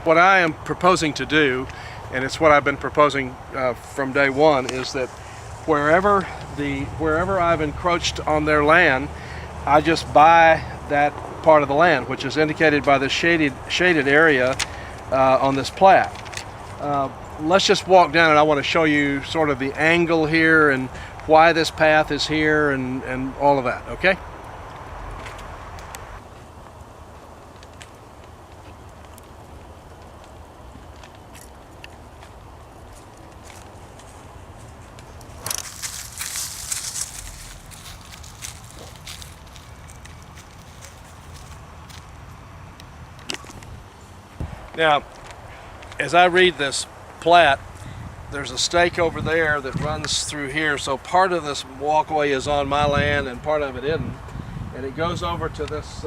What I am proposing to do, and it's what I've been proposing from day one, is that wherever I've encroached on their land, I just buy that part of the land, which is indicated by the shaded area on this plat. Let's just walk down, and I want to show you sort of the angle here and why this path is here and all of that, okay? Now, as I read this plat, there's a stake over there that runs through here, so part of this walkway is on my land and part of it isn't, and it goes over to this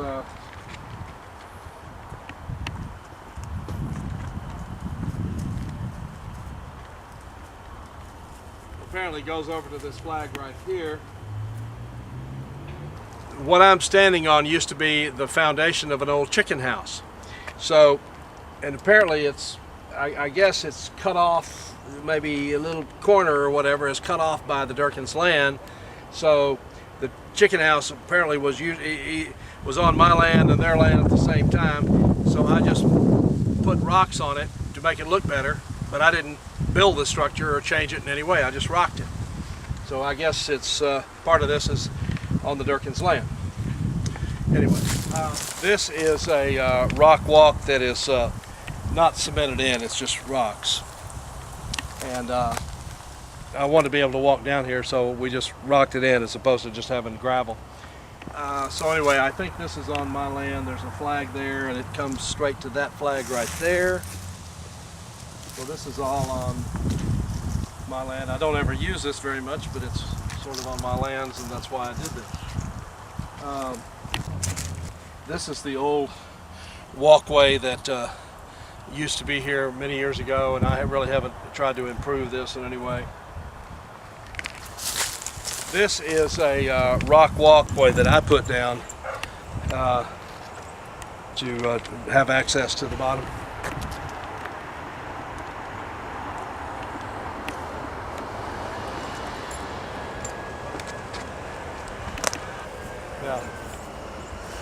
apparently goes over to this flag right here. What I'm standing on used to be the foundation of an old chicken house. So, and apparently it's, I guess it's cut off, maybe a little corner or whatever is cut off by the Durkins land. So the chicken house apparently was on my land and their land at the same time. So I just put rocks on it to make it look better, but I didn't build the structure or change it in any way. I just rocked it. So I guess it's part of this is on the Durkins land. Anyway, this is a rock walk that is not cemented in, it's just rocks. And I wanted to be able to walk down here, so we just rocked it in as opposed to just having gravel. So anyway, I think this is on my land. There's a flag there, and it comes straight to that flag right there. So this is all on my land. I don't ever use this very much, but it's sort of on my lands, and that's why I did this. This is the old walkway that used to be here many years ago, and I really haven't tried to improve this in any way. This is a rock walkway that I put down to have access to the bottom. Now,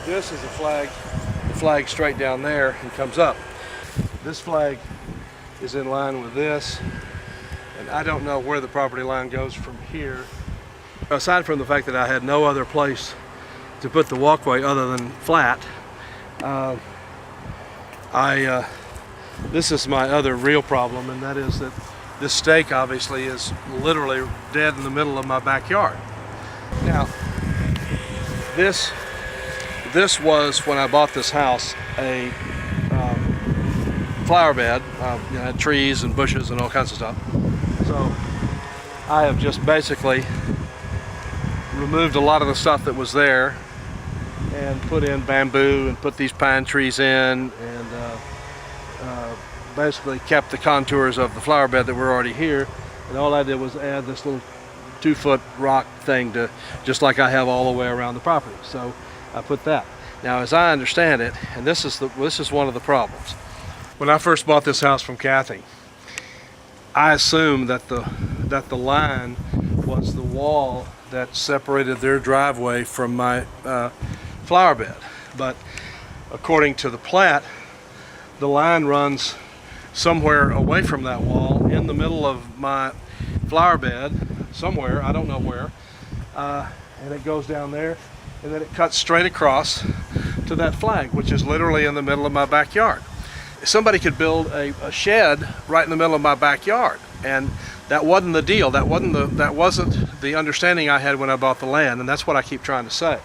this is the flag straight down there and comes up. This flag is in line with this, and I don't know where the property line goes from here. Aside from the fact that I had no other place to put the walkway other than flat, this is my other real problem, and that is that this stake obviously is literally dead in the middle of my backyard. Now, this was, when I bought this house, a flower bed. You know, had trees and bushes and all kinds of stuff. So I have just basically removed a lot of the stuff that was there and put in bamboo and put these pine trees in, and basically kept the contours of the flower bed that were already here. And all I did was add this little 2-foot rock thing to, just like I have all the way around the property. So I put that. Now, as I understand it, and this is one of the problems. When I first bought this house from Kathy, I assumed that the line was the wall that separated their driveway from my flower bed. But according to the plat, the line runs somewhere away from that wall in the middle of my flower bed, somewhere, I don't know where, and it goes down there, and then it cuts straight across to that flag, which is literally in the middle of my backyard. Somebody could build a shed right in the middle of my backyard, and that wasn't the deal. That wasn't the understanding I had when I bought the land, and that's what I keep trying to say.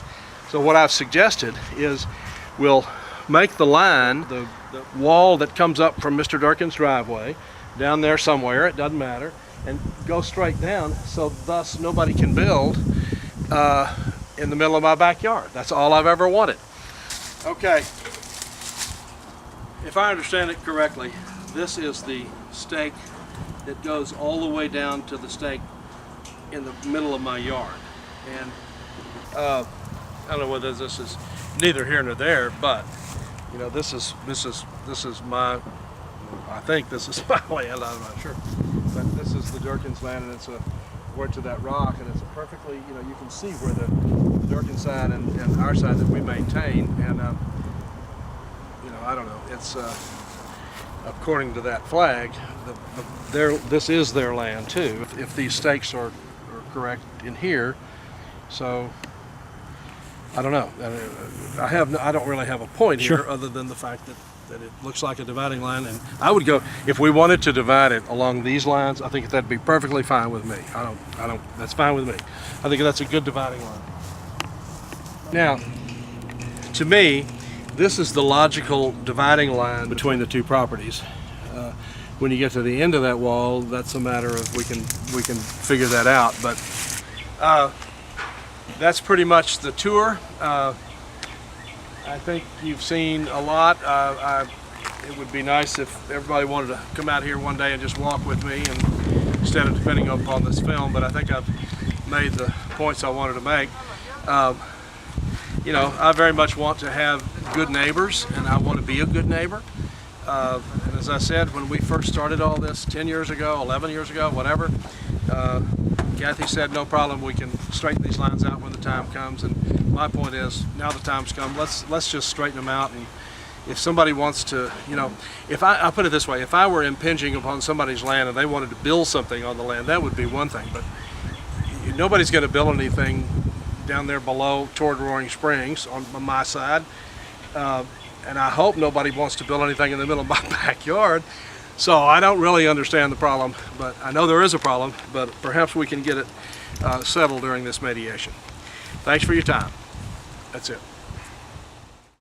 So what I've suggested is we'll make the line, the wall that comes up from Mr. Durkin's driveway, down there somewhere, it doesn't matter, and go straight down, so thus nobody can build in the middle of my backyard. That's all I've ever wanted. Okay. If I understand it correctly, this is the stake that goes all the way down to the stake in the middle of my yard. And I don't know whether this is neither here nor there, but you know, this is my I think this is my land, I'm not sure. But this is the Durkin's land, and it's where to that rock, and it's a perfectly, you can see where the Durkin side and our side that we maintain, and I don't know, it's according to that flag, this is their land too, if these stakes are correct in here. So I don't know. I don't really have a point here, Sure. other than the fact that it looks like a dividing line, and I would go, if we wanted to divide it along these lines, I think that'd be perfectly fine with me. That's fine with me. I think that's a good dividing line. Now, to me, this is the logical dividing line between the two properties. When you get to the end of that wall, that's a matter of we can figure that out. But that's pretty much the tour. I think you've seen a lot. It would be nice if everybody wanted to come out here one day and just walk with me, and instead of depending upon this film. But I think I've made the points I wanted to make. I very much want to have good neighbors, and I want to be a good neighbor. And as I said, when we first started all this 10 years ago, 11 years ago, whatever, Kathy said, no problem, we can straighten these lines out when the time comes. And my point is, now the time's come, let's just straighten them out. And if somebody wants to, I'll put it this way, if I were impinging upon somebody's land and they wanted to build something on the land, that would be one thing. But nobody's going to build anything down there below toward Roaring Springs on my side. And I hope nobody wants to build anything in the middle of my backyard. So I don't really understand the problem, but I know there is a problem, but perhaps we can get it settled during this mediation. Thanks for your time. That's it.